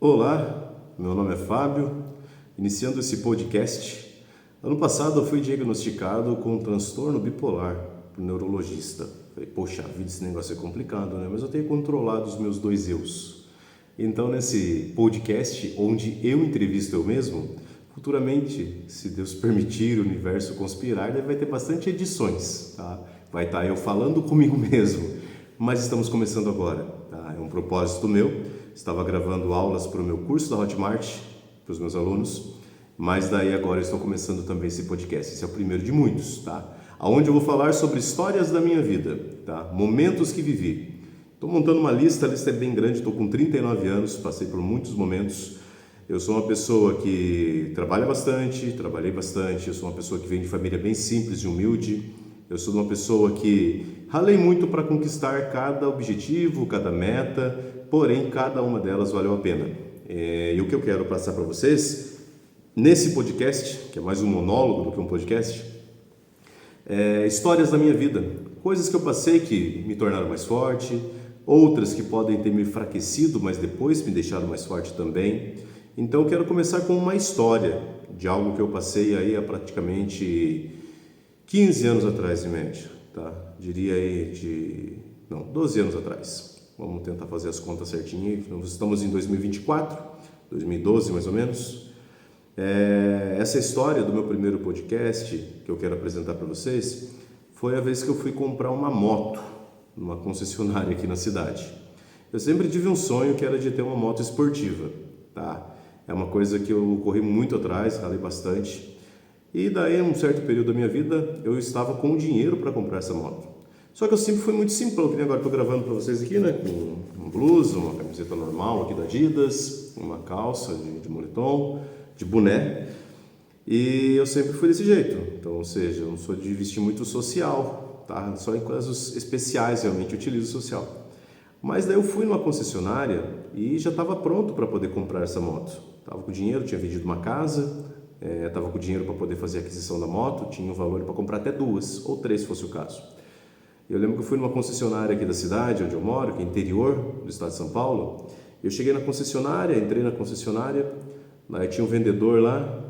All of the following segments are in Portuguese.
Olá, meu nome é Fábio, iniciando esse podcast. Ano passado eu fui diagnosticado com um transtorno bipolar por um neurologista. Falei, poxa vida, esse negócio é complicado, né? Mas eu tenho controlado os meus dois eus. Então, nesse podcast, onde eu entrevisto eu mesmo, futuramente, se Deus permitir, o universo conspirar, vai ter bastante edições, tá? Vai estar eu falando comigo mesmo, mas estamos começando agora, tá? É um propósito meu. Estava gravando aulas para o meu curso da Hotmart, para os meus alunos, mas daí agora eu estou começando também esse podcast. Esse é o primeiro de muitos, tá? Onde eu vou falar sobre histórias da minha vida, tá? Momentos que vivi. Estou montando uma lista, a lista é bem grande, estou com 39 anos, passei por muitos momentos. Eu sou uma pessoa que trabalha bastante, trabalhei bastante, eu sou uma pessoa que vem de família bem simples e humilde. Eu sou uma pessoa que ralei muito para conquistar cada objetivo, cada meta, porém cada uma delas valeu a pena. E o que eu quero passar para vocês, nesse podcast, que é mais um monólogo do que um podcast, histórias da minha vida, coisas que eu passei que me tornaram mais forte, outras que podem ter me enfraquecido, mas depois me deixaram mais forte também. Então eu quero começar com uma história de algo que eu passei aí há praticamente 15 anos atrás, em média, tá? Diria aí 12 anos atrás. Vamos tentar fazer as contas certinho. Nós estamos em 2024, 2012 mais ou menos. Essa história do meu primeiro podcast, que eu quero apresentar para vocês, foi a vez que eu fui comprar uma moto numa concessionária aqui na cidade. Eu sempre tive um sonho que era de ter uma moto esportiva, tá? É uma coisa que eu corri muito atrás, ralei bastante. E daí, em um certo período da minha vida, eu estava com dinheiro para comprar essa moto. Só que eu sempre fui muito simplão, que nem agora estou gravando para vocês aqui, né? Com uma blusa, uma camiseta normal aqui da Adidas, uma calça de moletom, de boné. E eu sempre fui desse jeito. Então, ou seja, eu não sou de vestir muito social, tá? Só em casos especiais realmente eu utilizo social. Mas daí eu fui numa concessionária e já estava pronto para poder comprar essa moto. Estava com dinheiro, tinha vendido uma casa, estava com dinheiro para poder fazer a aquisição da moto, tinha o valor para comprar até 2 ou 3 se fosse o caso. Eu lembro que eu fui numa concessionária aqui da cidade onde eu moro, que é interior do estado de São Paulo. Eu cheguei na concessionária, entrei na concessionária, daí tinha um vendedor lá,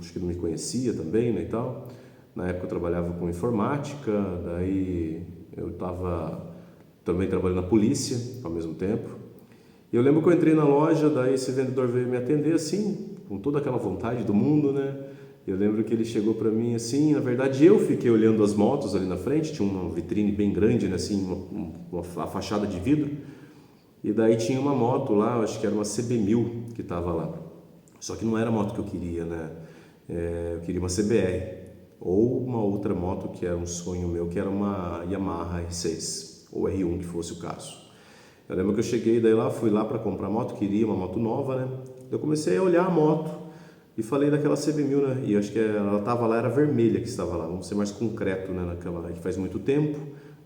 acho que não me conhecia também, né, e tal. Na época eu trabalhava com informática, daí eu estava também trabalhando na polícia ao mesmo tempo. E eu lembro que eu entrei na loja, daí esse vendedor veio me atender assim, com toda aquela vontade do mundo, né? Eu lembro que ele chegou para mim assim, na verdade eu fiquei olhando as motos ali na frente, tinha uma vitrine bem grande, né, assim, uma fachada de vidro, e daí tinha uma moto lá, acho que era uma CB1000 que estava lá, só que não era a moto que eu queria, né, eu queria uma CBR, ou uma outra moto que era um sonho meu, que era uma Yamaha R6, ou R1 que fosse o caso. Eu lembro que eu cheguei daí lá, fui lá para comprar moto, queria uma moto nova, né, eu comecei a olhar a moto, e falei daquela CB1000, né? E acho que ela estava lá, era vermelha que estava lá. Vamos ser mais concreto, né? Naquela que faz muito tempo.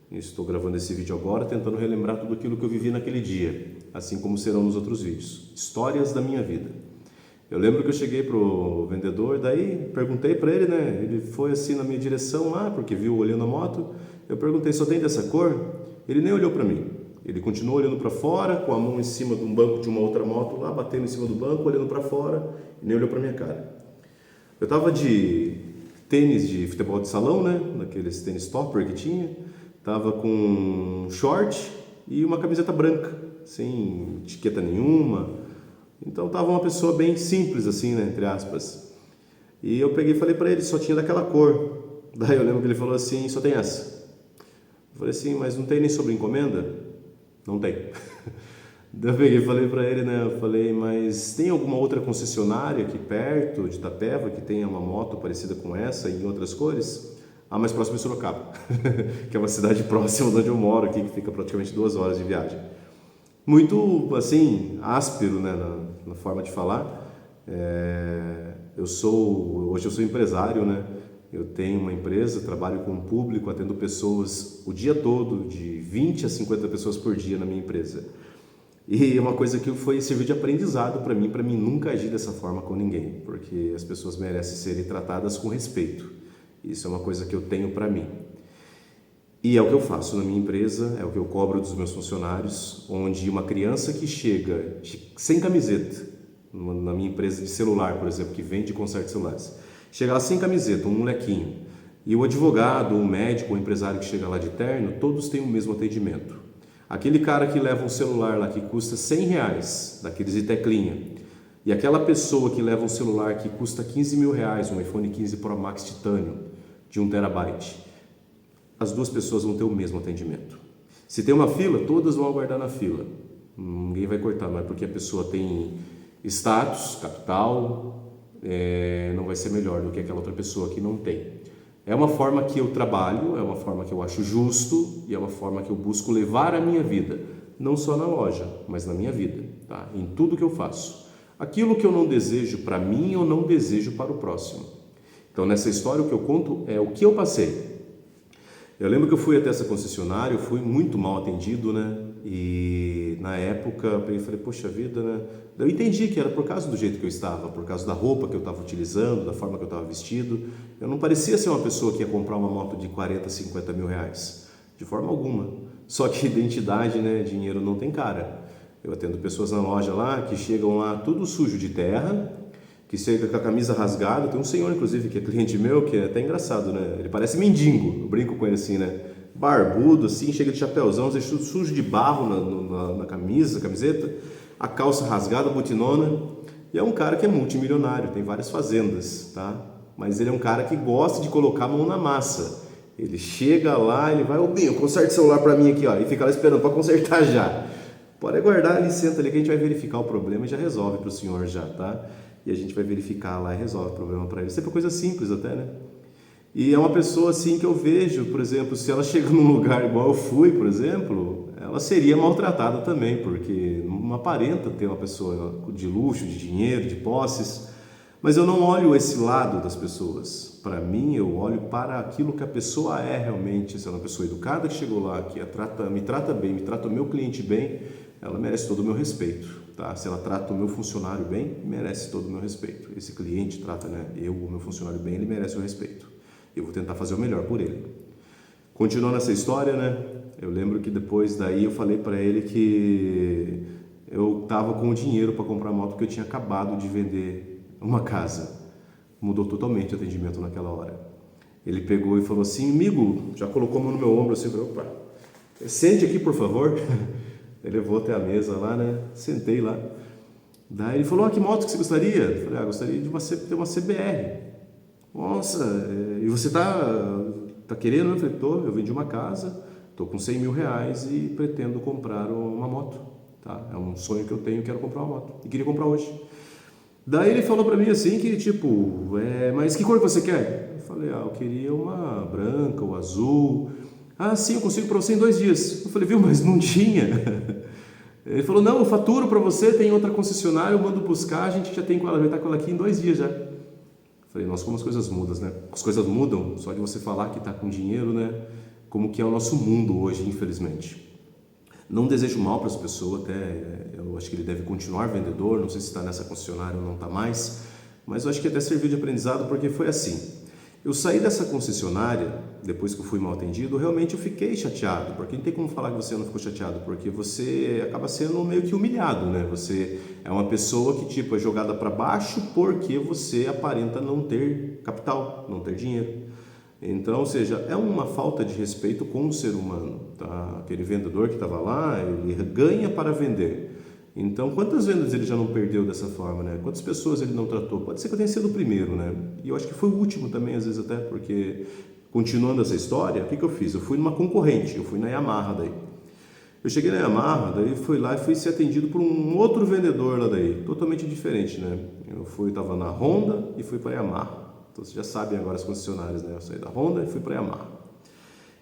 Estou gravando esse vídeo agora, tentando relembrar tudo aquilo que eu vivi naquele dia, assim como serão nos outros vídeos. Histórias da minha vida. Eu lembro que eu cheguei pro vendedor, daí perguntei para ele, né? Ele foi assim na minha direção lá, porque viu olhando a moto. Eu perguntei, só tem dessa cor? Ele nem olhou para mim. Ele continuou olhando para fora, com a mão em cima de um banco de uma outra moto lá, batendo em cima do banco, olhando para fora, e nem olhou para minha cara. Eu tava de tênis de futebol de salão, né? Daqueles tênis topper que tinha. Tava com um short e uma camiseta branca, sem etiqueta nenhuma. Então tava uma pessoa bem simples assim, né? Entre aspas. E eu peguei e falei para ele, só tinha daquela cor. Daí eu lembro que ele falou assim, só tem essa. Eu falei assim, mas não tem nem sobre encomenda? Não tem. Daí eu peguei e falei pra ele, né? Eu falei, mas tem alguma outra concessionária aqui perto de Itapeva que tenha uma moto parecida com essa em outras cores? Ah, mais próximo de Sorocaba, que é uma cidade próxima de onde eu moro aqui, que fica praticamente 2 horas de viagem. Muito, assim, áspero, né? Na forma de falar. Hoje eu sou empresário, né? Eu tenho uma empresa, trabalho com o público, atendo pessoas o dia todo, de 20 a 50 pessoas por dia na minha empresa. E é uma coisa que serviu de aprendizado para mim nunca agir dessa forma com ninguém, porque as pessoas merecem serem tratadas com respeito. Isso é uma coisa que eu tenho para mim. E é o que eu faço na minha empresa, é o que eu cobro dos meus funcionários, onde uma criança que chega sem camiseta, na minha empresa de celular, por exemplo, que vende conserto de celulares, chega lá sem camiseta, um molequinho, e o advogado, o médico, o empresário que chega lá de terno, todos têm o mesmo atendimento. Aquele cara que leva um celular lá que custa R$100, daqueles de teclinha, e aquela pessoa que leva um celular que custa R$15.000, um iPhone 15 Pro Max Titânio, de 1 TB, as duas pessoas vão ter o mesmo atendimento. Se tem uma fila, todas vão aguardar na fila. Ninguém vai cortar, mas porque a pessoa tem status, capital, não vai ser melhor do que aquela outra pessoa que não tem. É uma forma que eu trabalho, é uma forma que eu acho justo e é uma forma que eu busco levar a minha vida, não só na loja, mas na minha vida, tá? Em tudo que eu faço. Aquilo que eu não desejo para mim, eu não desejo para o próximo. Então, nessa história, o que eu conto é o que eu passei. Eu lembro que eu fui até essa concessionária, eu fui muito mal atendido, né? E na época eu falei, poxa vida, né? Eu entendi que era por causa do jeito que eu estava, por causa da roupa que eu estava utilizando, da forma que eu estava vestido. Eu não parecia ser uma pessoa que ia comprar uma moto de 40, 50 mil reais, de forma alguma. Só que identidade, né? Dinheiro não tem cara. Eu atendo pessoas na loja lá que chegam lá tudo sujo de terra, que chega com a camisa rasgada. Tem um senhor, inclusive, que é cliente meu, que é até engraçado, né? Ele parece mendigo, eu brinco com ele assim, né? Barbudo, assim, chega de chapéuzão, sujo de barro na camiseta, a calça rasgada, botinona. E é um cara que é multimilionário, tem várias fazendas, tá? Mas ele é um cara que gosta de colocar a mão na massa. Ele chega lá, ele vai, ô Binho, conserta o celular pra mim aqui, ó, e fica lá esperando pra consertar já. Pode aguardar ali, senta ali que a gente vai verificar o problema e já resolve pro senhor já, tá? E a gente vai verificar lá e resolve o problema para ele. Sempre coisa simples até, né? E é uma pessoa assim que eu vejo, por exemplo, se ela chega num lugar igual eu fui, por exemplo, ela seria maltratada também, porque não aparenta ter uma pessoa de luxo, de dinheiro, de posses. Mas eu não olho esse lado das pessoas. Para mim, eu olho para aquilo que a pessoa é realmente. Se é uma pessoa educada que chegou lá, que me trata bem, me trata o meu cliente bem, ela merece todo o meu respeito. Tá? Se ela trata o meu funcionário bem, merece todo o meu respeito. Esse cliente trata, né, o meu funcionário bem, ele merece o respeito. Eu vou tentar fazer o melhor por ele. Continuando essa história, né, eu lembro que depois daí eu falei para ele que eu estava com o dinheiro para comprar a moto porque eu tinha acabado de vender uma casa. Mudou totalmente o atendimento naquela hora. Ele pegou e falou assim, amigo, já colocou a mão no meu ombro assim, opa, sente aqui por favor. Ele levou até a mesa lá, né? Sentei lá. Daí ele falou, que moto que você gostaria? Eu falei, gostaria de ter uma CBR. Nossa, e você tá querendo? Eu falei, eu vendi uma casa, tô com R$100.000 e pretendo comprar uma moto. Tá? É um sonho que eu tenho, quero comprar uma moto. E queria comprar hoje. Daí ele falou pra mim assim, que tipo, mas que cor que você quer? Eu falei, eu queria uma branca ou azul. Ah, sim, eu consigo para você em 2 dias. Eu falei, viu, mas não tinha. Ele falou, não, eu faturo para você, tem outra concessionária, eu mando buscar, a gente já tem com ela, vai estar com ela aqui em 2 dias já. Eu falei, nossa, como as coisas mudam, né? As coisas mudam, só de você falar que está com dinheiro, né? Como que é o nosso mundo hoje, infelizmente. Não desejo mal para essa pessoa, até eu acho que ele deve continuar vendedor, não sei se está nessa concessionária ou não está mais, mas eu acho que até serviu de aprendizado porque foi assim. Eu saí dessa concessionária, depois que eu fui mal atendido, realmente eu fiquei chateado, porque não tem como falar que você não ficou chateado, porque você acaba sendo meio que humilhado, né? Você é uma pessoa que tipo é jogada para baixo porque você aparenta não ter capital, não ter dinheiro. Então, ou seja, é uma falta de respeito com o ser humano, tá? Aquele vendedor que estava lá, ele ganha para vender. Então, quantas vendas ele já não perdeu dessa forma, né? Quantas pessoas ele não tratou? Pode ser que eu tenha sido o primeiro, né? E eu acho que foi o último também, às vezes até, porque, continuando essa história, o que eu fiz? Eu fui numa concorrente, eu fui na Yamaha daí. Eu cheguei na Yamaha, daí fui lá e fui ser atendido por um outro vendedor lá daí, totalmente diferente, né? Estava na Honda e fui para a Yamaha. Então, vocês já sabem agora as concessionárias, né? Eu saí da Honda e fui para a Yamaha.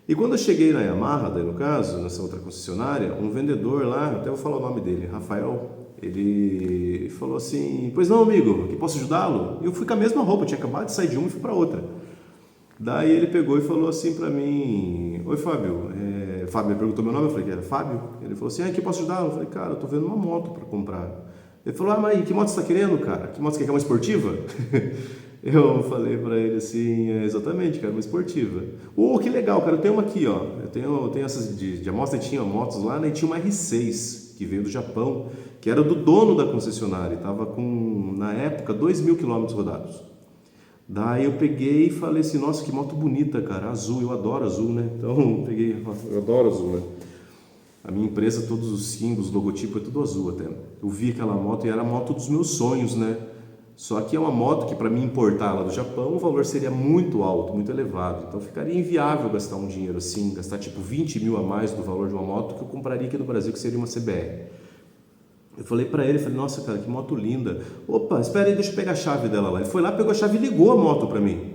E quando eu cheguei na Yamaha, daí no caso, nessa outra concessionária, um vendedor lá, até vou falar o nome dele, Rafael, ele falou assim, pois não amigo, que posso ajudá-lo? E eu fui com a mesma roupa, eu tinha acabado de sair de uma e fui para outra. Daí ele pegou e falou assim para mim, oi Fábio, Fábio perguntou meu nome, eu falei que era Fábio, ele falou assim, que posso ajudá-lo? Eu falei, cara, eu tô vendo uma moto para comprar. Ele falou, mas que moto você está querendo, cara? Que moto você quer? Uma esportiva? Eu falei pra ele assim, exatamente, cara, uma esportiva. Que legal, cara, eu tenho uma aqui, ó. Eu tenho essas de amostra, tinha motos lá, né? E tinha uma R6, que veio do Japão, que era do dono da concessionária. Tava com, na época, 2.000 quilômetros rodados. Daí eu peguei e falei assim, nossa, que moto bonita, cara, azul, eu adoro azul, né? Então, eu adoro azul, né? A minha empresa, todos os símbolos, logotipo, é tudo azul até. Eu vi aquela moto e era a moto dos meus sonhos, né? Só que é uma moto que para mim importar lá do Japão, o valor seria muito alto, muito elevado. Então ficaria inviável gastar um dinheiro assim, gastar tipo 20 mil a mais do valor de uma moto que eu compraria aqui no Brasil, que seria uma CBR. Eu falei para ele, falei, nossa cara, que moto linda. Opa, espera aí, deixa eu pegar a chave dela lá. Ele foi lá, pegou a chave e ligou a moto para mim.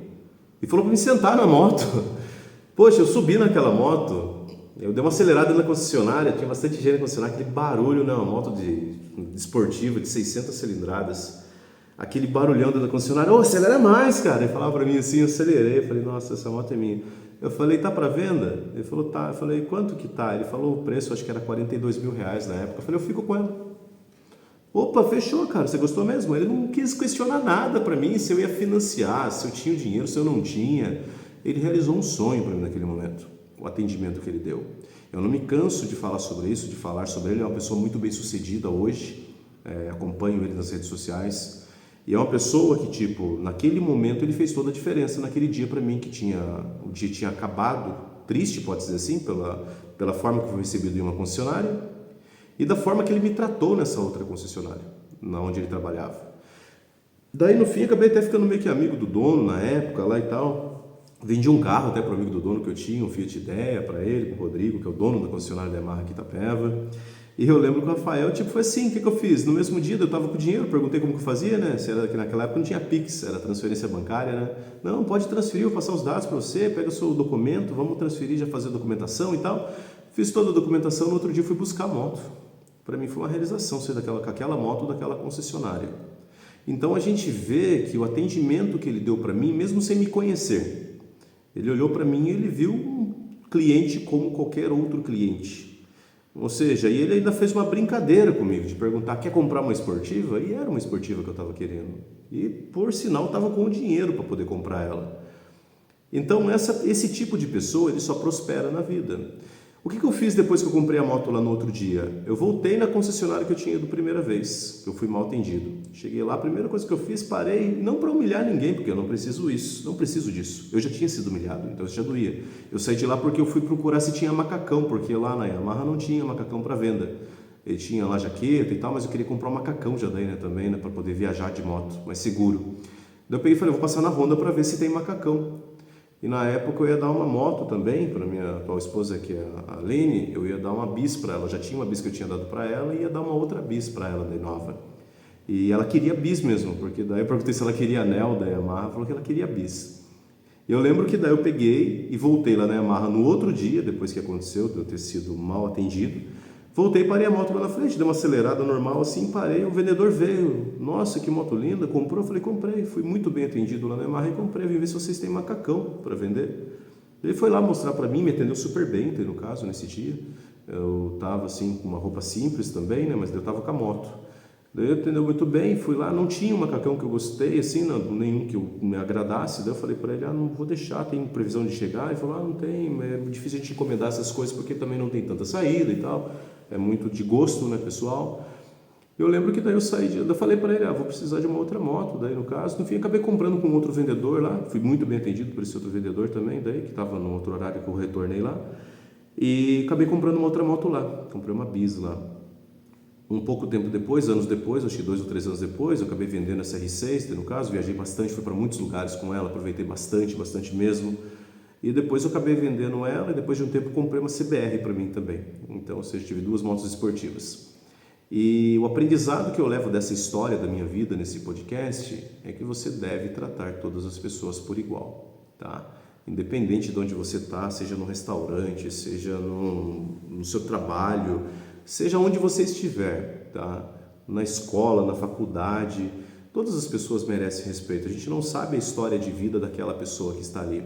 E falou para me sentar na moto. Poxa, eu subi naquela moto, eu dei uma acelerada na concessionária, tinha bastante gente na concessionária, aquele barulho, né, uma moto de esportiva de 600 cilindradas, aquele barulhão da concessionária, acelera mais, cara. Ele falava pra mim assim, eu acelerei, eu falei, nossa, essa moto é minha. Eu falei, tá pra venda? Ele falou, tá. Eu falei, quanto que tá? Ele falou o preço, acho que era 42 mil reais na época. Eu falei, eu fico com ela. Opa, fechou, cara, você gostou mesmo? Ele não quis questionar nada pra mim, se eu ia financiar, se eu tinha o dinheiro, se eu não tinha. Ele realizou um sonho pra mim naquele momento, o atendimento que ele deu. Eu não me canso de falar sobre isso, de falar sobre ele. Ele é uma pessoa muito bem sucedida hoje, acompanho ele nas redes sociais. E é uma pessoa que, tipo, naquele momento ele fez toda a diferença naquele dia pra mim, que o dia tinha acabado, triste, pode dizer assim, pela forma que eu fui recebido em uma concessionária e da forma que ele me tratou nessa outra concessionária, na onde ele trabalhava. Daí no fim acabei até ficando meio que amigo do dono na época lá e tal. Vendi um carro até para o amigo do dono que eu tinha, um Fiat Idea para ele, com o Rodrigo, que é o dono da concessionária da Yamaha aqui em Itapeva. E eu lembro que o Rafael, tipo, foi assim, o que eu fiz? No mesmo dia eu estava com dinheiro, perguntei como que eu fazia, né? Se era que naquela época não tinha Pix, era transferência bancária, né? Não, pode transferir, eu vou passar os dados para você, pega o seu documento, vamos transferir, já fazer a documentação e tal. Fiz toda a documentação, no outro dia fui buscar a moto. Para mim foi uma realização sair com aquela moto daquela concessionária. Então a gente vê que o atendimento que ele deu para mim, mesmo sem me conhecer, ele olhou para mim e ele viu um cliente como qualquer outro cliente. Ou seja, e ele ainda fez uma brincadeira comigo de perguntar, quer comprar uma esportiva? E era uma esportiva que eu estava querendo. E por sinal estava com o dinheiro para poder comprar ela. Então esse tipo de pessoa, ele só prospera na vida. O que eu fiz depois que eu comprei a moto lá no outro dia? Eu voltei na concessionária que eu tinha ido primeira vez, que eu fui mal atendido. Cheguei lá, a primeira coisa que eu fiz, parei, não para humilhar ninguém, porque eu não preciso disso. Eu já tinha sido humilhado, então isso já doía. Eu saí de lá porque eu fui procurar se tinha macacão, porque lá na Yamaha não tinha macacão para venda. Ele tinha lá jaqueta e tal, mas eu queria comprar um macacão já daí, né, também, né, para poder viajar de moto, mais seguro. Daí eu peguei e falei, vou passar na Honda para ver se tem macacão. E na época eu ia dar uma moto também para minha atual esposa, que é a Aline, eu ia dar uma bis para ela, já tinha uma bis que eu tinha dado para ela e ia dar uma outra bis para ela de nova. E ela queria bis mesmo, porque daí eu perguntei se ela queria anel da Yamaha, ela falou que ela queria bis. E eu lembro que daí eu peguei e voltei lá na Yamaha no outro dia, depois que aconteceu, de eu ter sido mal atendido. Voltei, parei a moto lá na frente, dei uma acelerada normal assim, parei, o vendedor veio, nossa, que moto linda, comprou? Eu falei, comprei, fui muito bem atendido lá na Yamaha e comprei, vim ver se vocês têm macacão para vender. Ele foi lá mostrar para mim, me atendeu super bem, no caso, nesse dia. Eu tava assim, com uma roupa simples também, né, mas eu tava com a moto. Daí ele atendeu muito bem, fui lá, não tinha um macacão que eu gostei, assim, não, nenhum que me agradasse. Daí eu falei para ele, não vou deixar, tem previsão de chegar? Ele falou, não tem, é difícil a gente encomendar essas coisas porque também não tem tanta saída e tal. É muito de gosto, né, pessoal? Eu lembro que daí eu falei para ele, vou precisar de uma outra moto, daí no caso, no fim acabei comprando com outro vendedor lá, fui muito bem atendido por esse outro vendedor também, daí que estava no outro horário que eu retornei lá, e acabei comprando uma outra moto lá, comprei uma Bis lá. Um pouco tempo depois, anos depois, acho que 2 ou 3 anos depois, eu acabei vendendo essa R6, no caso, viajei bastante, fui para muitos lugares com ela, aproveitei bastante mesmo. E depois eu acabei vendendo ela e depois de um tempo comprei uma CBR para mim também. Então, ou seja, tive 2 motos esportivas. E o aprendizado que eu levo dessa história da minha vida nesse podcast é que você deve tratar todas as pessoas por igual, tá? Independente de onde você está, seja no restaurante, seja no seu trabalho, seja onde você estiver, tá? Na escola, na faculdade, todas as pessoas merecem respeito. A gente não sabe a história de vida daquela pessoa que está ali.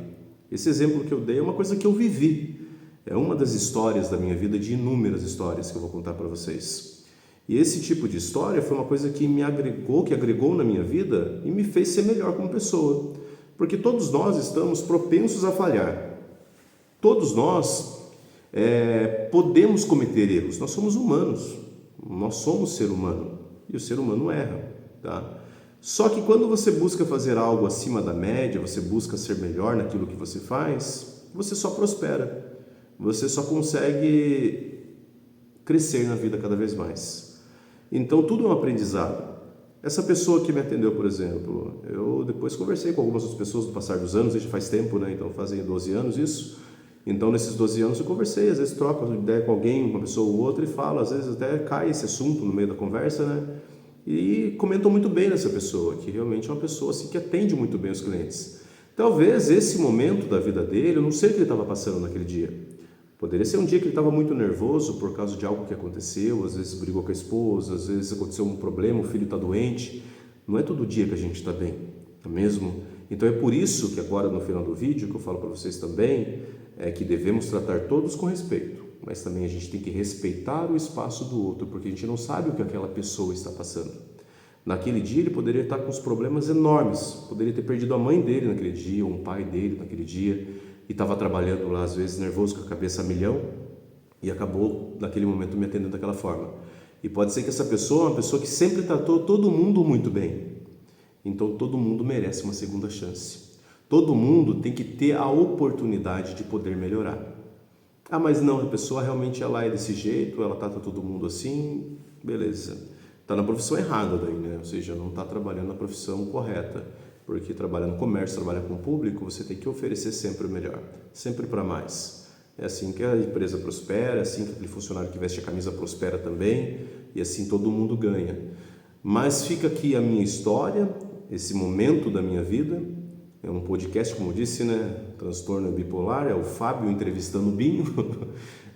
Esse exemplo que eu dei é uma coisa que eu vivi. É uma das histórias da minha vida, de inúmeras histórias que eu vou contar para vocês. E esse tipo de história foi uma coisa que me agregou, que agregou na minha vida e me fez ser melhor como pessoa. Porque todos nós estamos propensos a falhar. Todos nós podemos cometer erros. Nós somos humanos. Nós somos ser humano. E o ser humano erra, tá? Só que quando você busca fazer algo acima da média, você busca ser melhor naquilo que você faz, você só prospera. Você só consegue crescer na vida cada vez mais. Então tudo é um aprendizado. Essa pessoa que me atendeu, por exemplo, eu depois conversei com algumas outras pessoas no passar dos anos, já faz tempo, né? Então fazem 12 anos isso. Então nesses 12 anos eu conversei, às vezes troco ideia com alguém, uma pessoa ou outra e falo, às vezes até cai esse assunto no meio da conversa, né? E comentam muito bem nessa pessoa, que realmente é uma pessoa assim, que atende muito bem os clientes. Talvez esse momento da vida dele, eu não sei o que ele estava passando naquele dia. Poderia ser um dia que ele estava muito nervoso por causa de algo que aconteceu, às vezes brigou com a esposa, às vezes aconteceu um problema, o filho está doente. Não é todo dia que a gente está bem, não é mesmo? Então é por isso que agora no final do vídeo, que eu falo para vocês também, é que devemos tratar todos com respeito, mas também a gente tem que respeitar o espaço do outro, porque a gente não sabe o que aquela pessoa está passando. Naquele dia ele poderia estar com os problemas enormes, poderia ter perdido a mãe dele naquele dia, ou um pai dele naquele dia, e estava trabalhando lá, às vezes nervoso, com a cabeça a milhão, e acabou naquele momento me atendendo daquela forma. E pode ser que essa pessoa é uma pessoa que sempre tratou todo mundo muito bem. Então todo mundo merece uma segunda chance. Todo mundo tem que ter a oportunidade de poder melhorar. Ah, mas não, a pessoa realmente ela é desse jeito, ela trata todo mundo assim, beleza. Está na profissão errada daí, né? Ou seja, não está trabalhando na profissão correta. Porque trabalhar no comércio, trabalhar com o público, você tem que oferecer sempre o melhor, sempre para mais. É assim que a empresa prospera, é assim que aquele funcionário que veste a camisa prospera também, e assim todo mundo ganha. Mas fica aqui a minha história, esse momento da minha vida. É um podcast, como eu disse, né? Transtorno bipolar, é o Fábio entrevistando o Binho.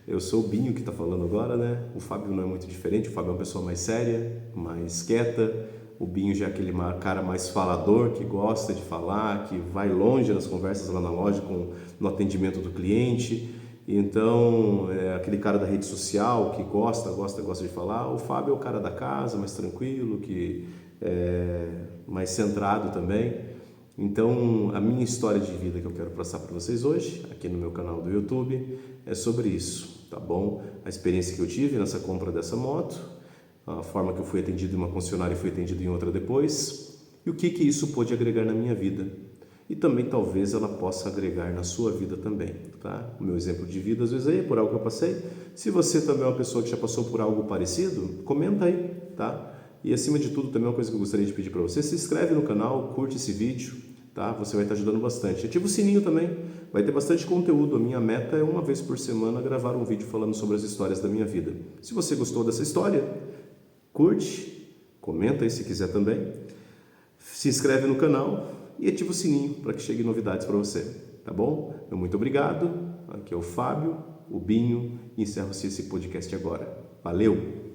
Eu sou o Binho que está falando agora, né? O Fábio não é muito diferente, o Fábio é uma pessoa mais séria, mais quieta. O Binho já é aquele cara mais falador, que gosta de falar, que vai longe nas conversas lá na loja, no atendimento do cliente. Então, é aquele cara da rede social que gosta de falar. O Fábio é o cara da casa, mais tranquilo, que é mais centrado também. Então, a minha história de vida que eu quero passar para vocês hoje, aqui no meu canal do YouTube, é sobre isso, tá bom? A experiência que eu tive nessa compra dessa moto, a forma que eu fui atendido em uma concessionária e fui atendido em outra depois, e o que isso pode agregar na minha vida. E também talvez ela possa agregar na sua vida também, tá? O meu exemplo de vida às vezes é por algo que eu passei. Se você também é uma pessoa que já passou por algo parecido, comenta aí, tá? E acima de tudo também uma coisa que eu gostaria de pedir para você, se inscreve no canal, curte esse vídeo, tá? Você vai estar ajudando bastante. Ativa o sininho também, vai ter bastante conteúdo. A minha meta é uma vez por semana gravar um vídeo falando sobre as histórias da minha vida. Se você gostou dessa história, curte, comenta aí se quiser também, se inscreve no canal e ativa o sininho para que chegue novidades para você, tá bom? Muito obrigado, aqui é o Fábio, o Binho, e encerro-se esse podcast agora. Valeu!